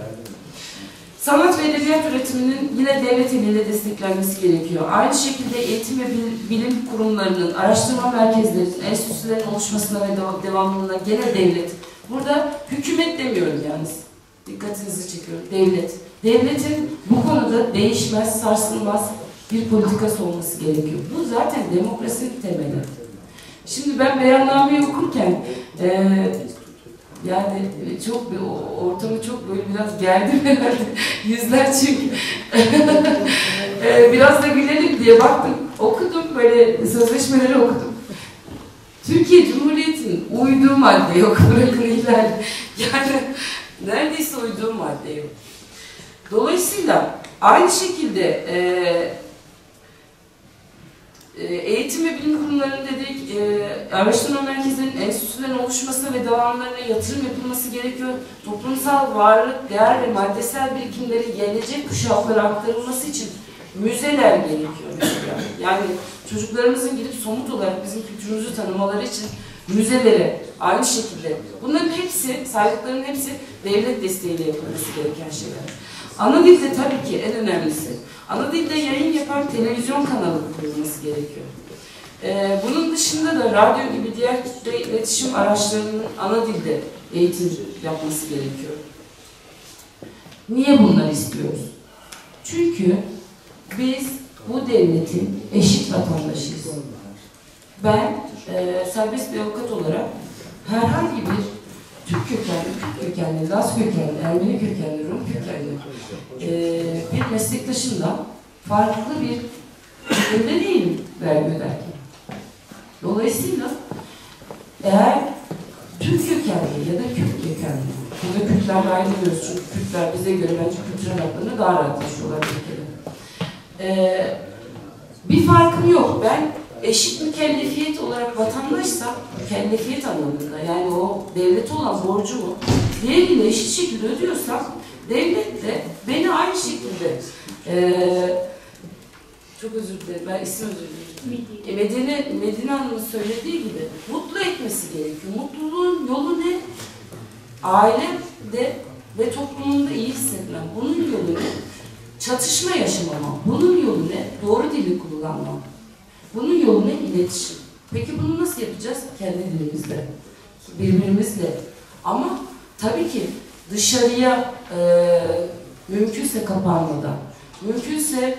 Sanat ve edebiyat üretiminin yine devlet eliyle desteklenmesi gerekiyor. Aynı şekilde eğitim ve bilim kurumlarının, araştırma merkezlerinin, enstitülerin oluşmasına ve devamlılığına gene devlet. Burada hükümet demiyorum yalnız. Dikkatinizi çekiyorum. Devlet. Devletin bu konuda değişmez, sarsılmaz bir politikası olması gerekiyor. Bu zaten demokrasinin temeli. Şimdi ben beyannameyi okurken yani çok bir ortamı çok böyle biraz gerdim herhalde. Yüzler çünkü. Biraz da gülelim diye baktım. Okudum böyle sözleşmeleri okudum. Türkiye Cumhuriyeti'nin uyduğu madde yok. Bırakın ihlal. Yani neredeyse uyduğu madde yok. Dolayısıyla aynı şekilde eğitim ve bilim kurumlarının dedik, araştırma merkezlerinin, enstitülerin oluşmasına ve devamlarına yatırım yapılması gerekiyor. Toplumsal varlık, değer ve maddesel birikimleri gelecek kuşaklara aktarılması için müzeler gerekiyor mesela. Yani çocuklarımızın gidip somut olarak bizim kültürümüzü tanımaları için müzelere aynı şekilde. Bunların hepsi, saydıklarının hepsi devlet desteğiyle yapılması gereken şeyler. Ana dilde tabii ki en önemlisi. Ana dilde yayın yapan televizyon kanalı kurulması gerekiyor. Bunun dışında da radyo gibi diğer kitle iletişim araçlarının ana dilde eğitim yapması gerekiyor. Niye bunları istiyoruz? Çünkü biz bu devletin eşit vatandaşıyız. Ben serbest bir avukat olarak herhangi bir Türk kökenli, Kürt kökenli, Laz kökenli, Ermeni kökenli, Rum kökenli bir meslektaşımdan farklı bir durumda değilim vergi öderken. Dolayısıyla eğer Türk kökenli ya da Kürt kökenli, burada Kürtlerle ayrılıyoruz çünkü Kürtler bize göre bence kültürel haklarını daha rahat yaşıyorlar ülkede. Bir farkım yok. Ben eşit mükellefiyet olarak vatandaşsam, mükellefiyet anlamında, yani o devlete olan borcumu diğeriyle eşit şekilde ödüyorsam, devlet de beni aynı şekilde çok özür dilerim, ben isim özür dilerim. Medine Hanım'ın söylediği gibi mutlu etmesi gerekiyor. Mutluluğun yolu ne? Ailemde ve toplumunda iyi hissetmem. Bunun yolu ne? Çatışma yaşamamam. Bunun yolu ne? Doğru dili kullanmam. Bunun yolu ne? İletişim. Peki bunu nasıl yapacağız? Kendi dilimizle, birbirimizle. Ama tabii ki dışarıya mümkünse kapanmadan, mümkünse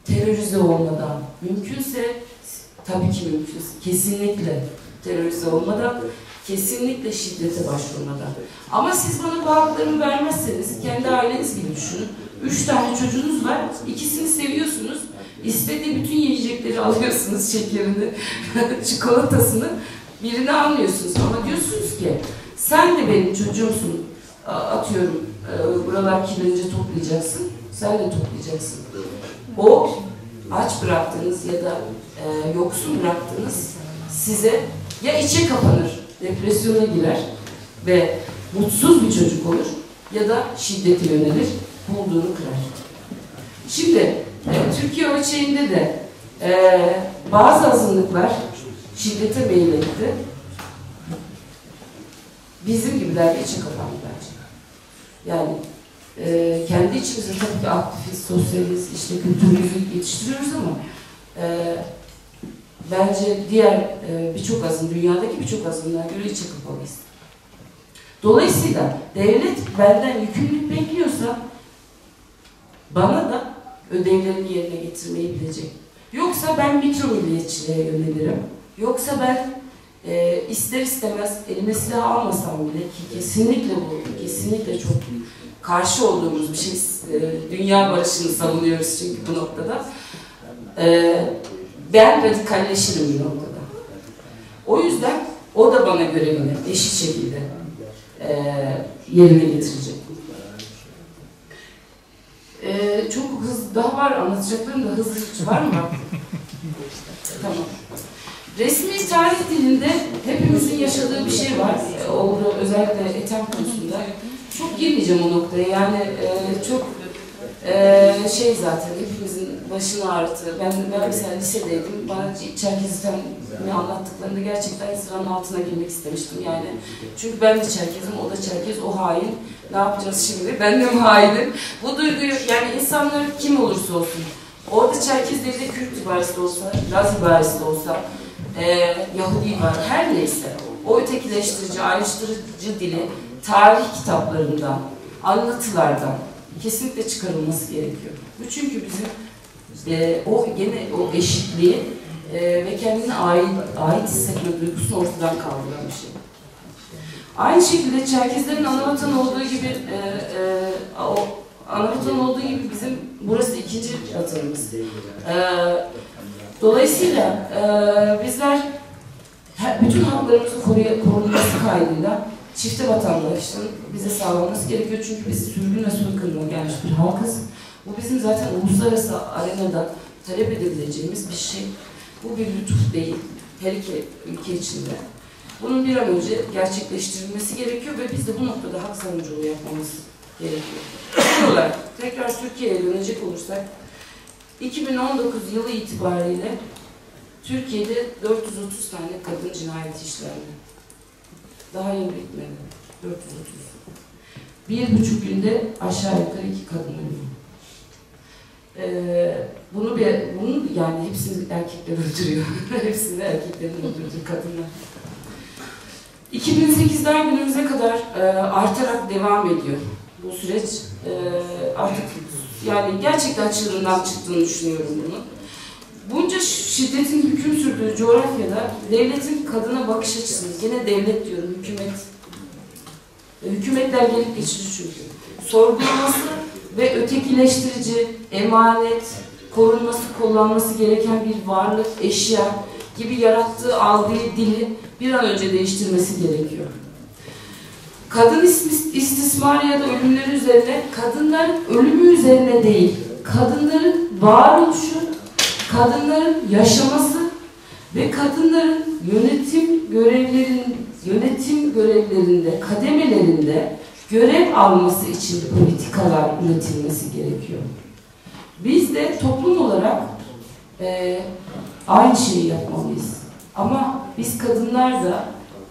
terörize olmadan, mümkünse, tabii ki mümkünse, kesinlikle terörize olmadan, kesinlikle şiddete başvurmadan. Ama siz bana bu haklarımı vermezseniz, kendi aileniz gibi düşünün. 3 tane çocuğunuz var, ikisini seviyorsunuz. İstediği bütün yiyecekleri alıyorsunuz, şekerini, çikolatasını, birini almıyorsunuz. Ama diyorsunuz ki, sen de benim çocuğumsun, atıyorum, buralar kirlenince toplayacaksın, sen de toplayacaksın. O aç bıraktığınız ya da yoksun bıraktığınız size ya içe kapanır, depresyona girer ve mutsuz bir çocuk olur ya da şiddete yönelir, bulduğunu kırar. Şimdi Türkiye ölçeğinde de bazı azınlıklar şiddete meyletti. Bizim gibiler de içe kapandı bence. Yani kendi içimizde tabii ki aktifiz, sosyaliz, işte kültürümüzü yetiştiriyoruz ama bence diğer birçok azın, dünyadaki birçok azınlığa göre içe kapalıyız. Dolayısıyla devlet benden yükümlülük bekliyorsa bana da ödevlerimi yerine getirmeyi bilecek. Yoksa ben mikro milliyetçiliğe yönelirim. Yoksa ben ister istemez elime silah almasam bile, ki kesinlikle bu, kesinlikle çok karşı olduğumuz bir şey, dünya barışını savunuyoruz çünkü bu noktada. Ben radikalleşirim bir noktada. O yüzden o da bana görevini eşit şekilde yerine getirecek. Çok hızlı, daha var anlatacaklarım da hızlı var mı? Tamam. Resmi tarih dilinde hepimizin yaşadığı bir şey var. Oldu özellikle Ethem konusunda. Çok girmeyeceğim o noktaya. Yani çok şey zaten hepimizin başını ağrıttı. Ben mesela lisedeydim. Bana Çerkezistan anlattıklarında gerçekten sıranın altına girmek istemiştim. Yani çünkü ben de Çerkezim, o da Çerkez, o hain. Ne yapacağız şimdi? Ben de mi hainim? Bu duyguyu, yani insanlar kim olursa olsun, orada Çerkez değil de Kürt ibaresi de olsa, Laz ibaresi de olsa, Yahudi var, her neyse, o ötekileştirici, ayrıştırıcı dili tarih kitaplarından, anlatılardan kesinlikle çıkarılması gerekiyor. Bu çünkü bizim o eşitliği ve kendine ait hissetme duygusunu ortadan kaldıran bir şey. Aynı şekilde Çerkezlerin anavatan olduğu gibi, anavatan olduğu gibi bizim burası ikinci vatanımız. Dolayısıyla bizler bütün haklarımızın korunması kaydıyla çifte vatandaşlığın bize sağlanması gerekiyor. Çünkü biz sürgün ve soykırıma gelmiş bir halkız. Bu bizim zaten uluslararası arenada talep edebileceğimiz bir şey. Bu bir lütuf değil her iki ülke içinde. Bunun bir an önce gerçekleştirilmesi gerekiyor ve biz de bu noktada hak savunuculuğu yapmamız gerekiyor. Son olarak tekrar Türkiye'ye dönecek olursak 2019 yılı itibariyle Türkiye'de 430 tane kadın cinayeti işlendi. Daha yeni bitmedi. 430. 1,5 günde aşağı yukarı 2 kadın ölüyor. Bunu yani hepsini erkekler öldürüyor. Hepsini erkeklerin öldürdüğü kadınlar. 2008'den günümüze kadar artarak devam ediyor. Bu süreç artık yani gerçekten çığırından çıktığını düşünüyorum bunu. Bunca şiddetin hüküm sürdüğü coğrafyada devletin kadına bakış açısını, yine devlet diyorum, hükümetler gelip geçici çünkü, sorgulaması ve ötekileştirici, emanet, korunması, kullanması gereken bir varlık, eşya gibi yarattığı algıyı, dili bir an önce değiştirmesi gerekiyor. Kadın istismarı ya da ölümleri üzerine, kadınların ölümü üzerine değil, kadınların varoluşu, kadınların yaşaması ve kadınların yönetim görevlerinde, kademelerinde görev alması için politikalar üretilmesi gerekiyor. Biz de toplum olarak aynı şeyi yapmalıyız. Ama biz kadınlar da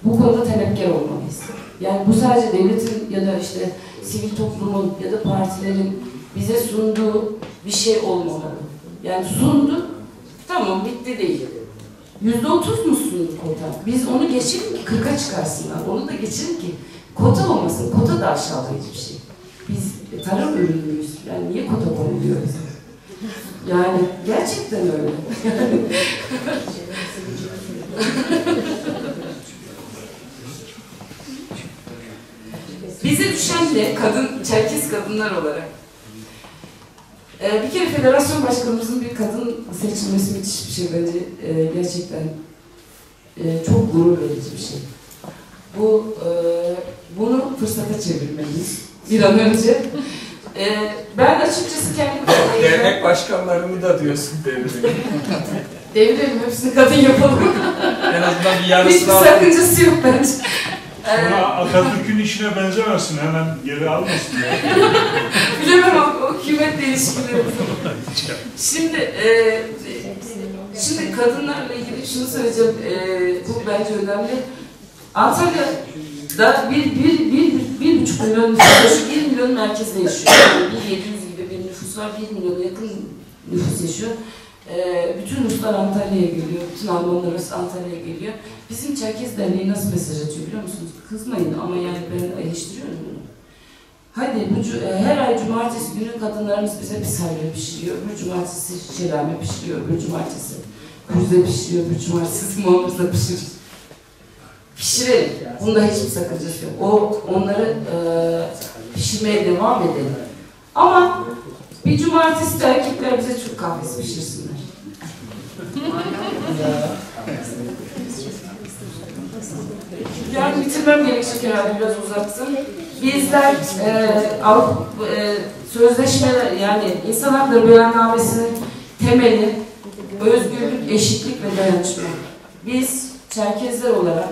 bu konuda talepkar olmalıyız. Yani bu sadece devletin ya da işte sivil toplumun ya da partilerin bize sunduğu bir şey olmamalı. Yani sundu, tamam bitti değil. %30 mu sundu kota? Biz onu geçelim ki 40'a çıkarsınlar. Onu da geçelim ki kota olmasın. Kota da aşağılayıcı bir şey. Biz tarım ürünüyüz. Yani niye kota konuluyor bize? Yani gerçekten öyle. Bize düşen de Çerkez kadınlar olarak bir kere federasyon başkanımızın bir kadın seçilmesi müthiş bir şey bence. Gerçekten çok gurur verici bir şey. Bunu fırsata çevirmeliyiz bir an önce. Ben açıkçası kendimi... Dernek başkanlarını da diyorsun devirelim. Devirelim, hepsini kadın yapalım. En azından bir Hiçbir yarısını sakıncası yok bence. Sonra Atatürk'ün işine benzemesin, hemen geri almasın. Bilemem o hükümetle ilişkileri. Şimdi kadınlarla ilgili şunu söyleyeceğim, bu bence önemli. Antalya'da 1,5 milyon nüfus yaşıyor, 1 milyon merkezde yaşıyor. Yani 1.700 gibi bir nüfus var, 1 milyona yakın nüfus yaşıyor. Bütün Ruslar Antalya'ya geliyor, bütün Almanlar Antalya'ya geliyor. Bizim Çerkez Derneği nasıl mesaj atıyor biliyor musunuz? Kızmayın ama yani ben eleştiriyorum bunu. Hadi her ay cumartesi günü kadınlarımız bize bir sarma pişiriyor, öbür cumartesi şelame pişiriyor, öbür cumartesi kuruze pişiriyor, öbür cumartesi muhafıza pişiriyor. Pişirelim. Bunda hiçbir sakıncası yok. Onları pişirmeye devam edelim. Ama bir cumartesi de erkekler bize Türk kahvesi pişirsinler. Yani bitirmem gerekecek herhalde, biraz uzattım. Bizler sözleşmeler, yani İnsan Hakları Beyannamesi'nin temeli özgürlük, eşitlik ve dayanışma. Biz Çerkezler olarak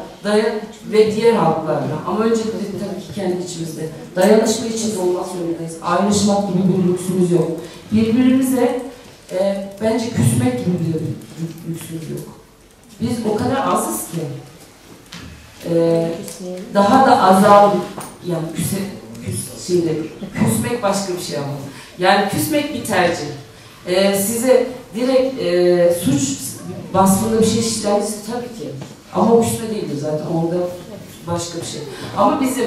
ve diğer halklarla, ama öncelikle tabii ki kendi içimizde dayanışma içinde olmak zorundayız. Ayrışmak gibi bir lüksümüz yok. Birbirimize bence küsmek gibi bir lüksümüz yok. Biz o kadar azız ki daha da azalım. Yani küsmek başka bir şey ama. Yani küsmek bir tercih. Size direkt suç vasfında bir şey işlenirse tabii ki. Ama o küsme değildir zaten, orada başka bir şey. Ama bizim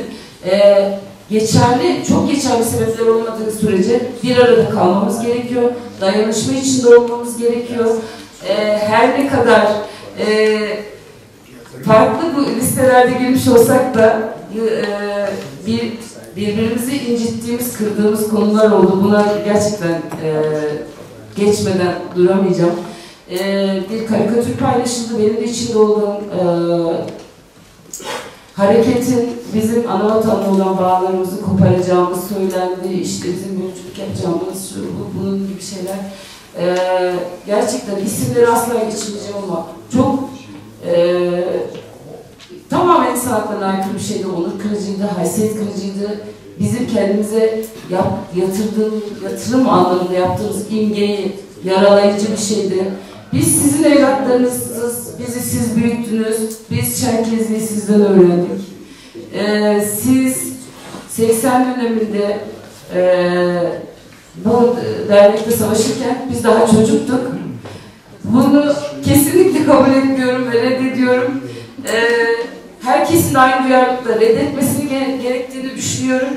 çok geçerli sebepler olmadığı sürece bir arada kalmamız gerekiyor. Dayanışma içinde olmamız gerekiyor. Her ne kadar farklı bu listelerde girmiş olsak da birbirimizi incittiğimiz, kırdığımız konular oldu. Buna gerçekten geçmeden duramayacağım. Bir karikatür paylaşıldı. Benim de içinde olduğum hareketin bizim ana vatanla olan bağlarımızı koparacağımız söylendi. İşte bizim yolculuk yapacağımız bunun gibi şeyler. Gerçekten isimleri asla geçmeyeceğim ama çok tamamen insan haklarına aykırı bir şeydi. Onur kırıcıydı, haysiyet kırıcıydı. Bizim kendimize yatırım anlamında yaptığımız imgeyi yaralayıcı bir şeydi. Biz sizin evlatlarınızsınız, bizi siz büyüttünüz, biz Çerkezli'yi sizden öğrendik. Siz 80 döneminde bu dernekte savaşırken biz daha çocuktuk. Bunu kesinlikle kabul etmiyorum ve reddediyorum. Herkesin aynı duyarlılıkla reddetmesini gerektiğini düşünüyorum.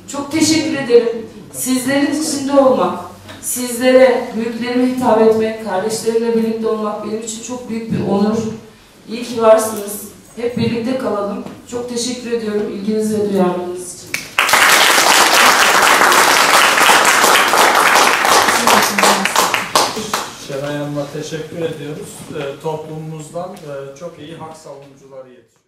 Çok teşekkür ederim. Sizlerin içinde olmak, sizlere, büyüklerime hitap etmek, kardeşlerimle birlikte olmak benim için çok büyük bir onur. İyi ki varsınız. Hep birlikte kalalım. Çok teşekkür ediyorum ilginiz ve duyarlılığınız için. Şenay Hanım'a teşekkür ediyoruz. Toplumumuzdan çok iyi hak savunucuları yetişiyor.